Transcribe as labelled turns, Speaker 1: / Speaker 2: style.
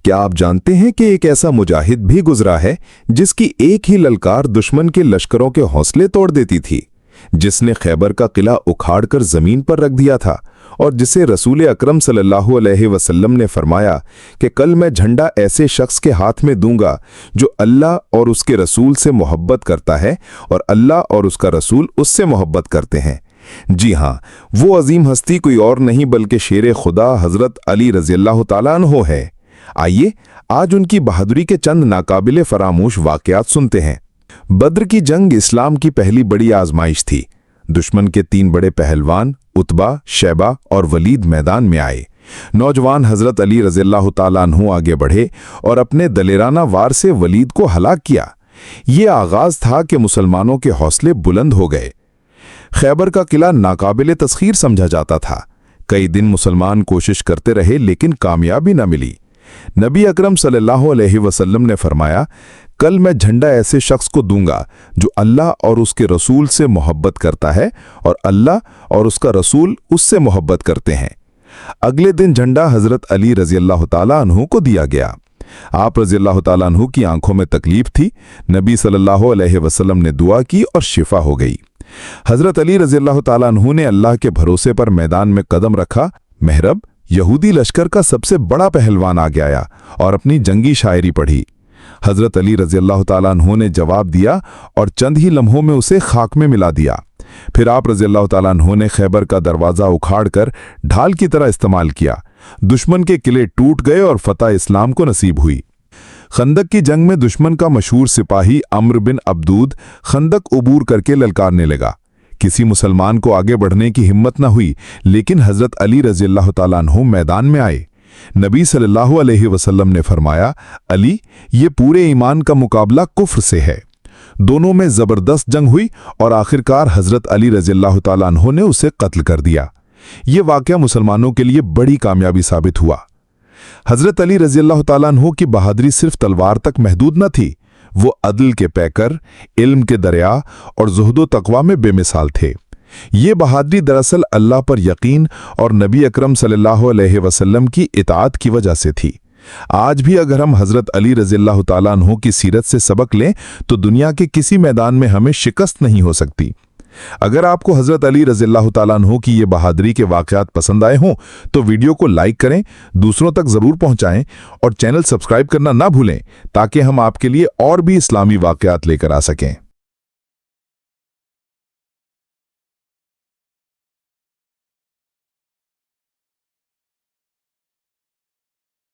Speaker 1: क्या आप जानते हैं कि एक ऐसा मुजाहिद भी गुजरा है जिसकी एक ही ललकार दुश्मन के लश्करों के हौसले तोड़ देती थी, जिसने खैबर का किला उखाड़कर जमीन पर रख दिया था और जिसे रसूल अकरम सल्लल्लाहु अलैहि वसल्लम ने फरमाया कि कल मैं झंडा ऐसे शख्स के हाथ में दूंगा जो अल्लाह और उसके रसूल से मोहब्बत करता है और अल्लाह और उसका रसूल उससे मोहब्बत करते हैं। जी हाँ, वो अजीम हस्ती कोई और नहीं बल्कि शेर खुदा हजरत अली रज़ियल्लाहु ताला अन्हु है। आइए आज उनकी बहादुरी के चंद नाकाबिले फरामोश वाक़यात सुनते हैं। बद्र की जंग इस्लाम की पहली बड़ी आजमाइश थी। दुश्मन के 3 बड़े पहलवान उतबा, शैबा और वलीद मैदान में आए। नौजवान हजरत अली रज़ियल्लाहु ताला अन्हु आगे बढ़े और अपने दलेराना वार से वलीद को हलाक किया। ये आगाज था कि मुसलमानों के हौसले बुलंद हो गए। खैबर का किला नाकाबिले तस्खीर समझा जाता था। कई दिन मुसलमान कोशिश करते रहे लेकिन कामयाबी न मिली। नबी अकरम सल्लल्लाहु अलैहि वसल्लम ने फरमाया, कल मैं झंडा ऐसे शख्स को दूंगा जो अल्लाह और उसके रसूल से मोहब्बत करता है और अल्लाह और उसका रसूल उससे मोहब्बत करते हैं। अगले दिन झंडा हजरत अली रज़ियल्लाहु ताला अन्हु को दिया गया। आप रज़ियल्लाहु ताला अन्हु की आंखों में तकलीफ थी। नबी सल्लल्लाहु अलैहि वसल्लम ने दुआ की और शिफा हो गई। हजरत अली रज़ियल्लाहु ताला अन्हु ने अल्लाह के भरोसे पर मैदान में कदम रखा। महरब यहूदी लश्कर का सबसे बड़ा पहलवान आगे आया और अपनी जंगी शायरी पढ़ी। हजरत अली रज़ियल्लाहु ताला अन्हु ने जवाब दिया और चंद ही लम्हों में उसे खाक में मिला दिया। फिर आप रज़ियल्लाहु ताला अन्हु ने खैबर का दरवाज़ा उखाड़कर ढाल की तरह इस्तेमाल किया। दुश्मन के किले टूट गए और फतह इस्लाम को नसीब हुई। खंदक की जंग में दुश्मन का मशहूर सिपाही अम्र बिन अब्दूद खंदक उबूर करके ललकारने लगा। किसी मुसलमान को आगे बढ़ने की हिम्मत न हुई, लेकिन हजरत अली रज़ियल्लाहु ताला अन्हु मैदान में आए। नबी सल्लल्लाहु अलैहि वसल्लम ने फरमाया, अली, ये पूरे ईमान का मुकाबला कुफ्र से है। दोनों में जबरदस्त जंग हुई और आखिरकार हजरत अली रज़ियल्लाहु ताला अन्हु ने उसे कत्ल कर दिया। ये वाक़या मुसलमानों के लिए बड़ी कामयाबी साबित हुआ। हजरत अली रज़ियल्लाहु ताला अन्हु की बहादुरी सिर्फ तलवार तक महदूद न थी, वो अदल के पैकर, इल्म के दरिया और ज़ुहद व तक़वा में बेमिसाल थे। ये बहादुरी दरअसल अल्लाह पर यकीन और नबी अकरम सल्लल्लाहु अलैहि वसल्लम की इताअत की वजह से थी। आज भी अगर हम हजरत अली रज़ियल्लाहु ताला अन्हु की सीरत से सबक लें तो दुनिया के किसी मैदान में हमें शिकस्त नहीं हो सकती। अगर आपको हजरत अली रज़ियल्लाहु ताला अन्हु की ये बहादुरी के वाक़यात पसंद आए हों तो वीडियो को लाइक करें, दूसरों तक ज़रूर पहुंचाएं और चैनल सब्सक्राइब करना ना भूलें ताकि हम आपके लिए और भी इस्लामी वाक़यात लेकर आ सकें।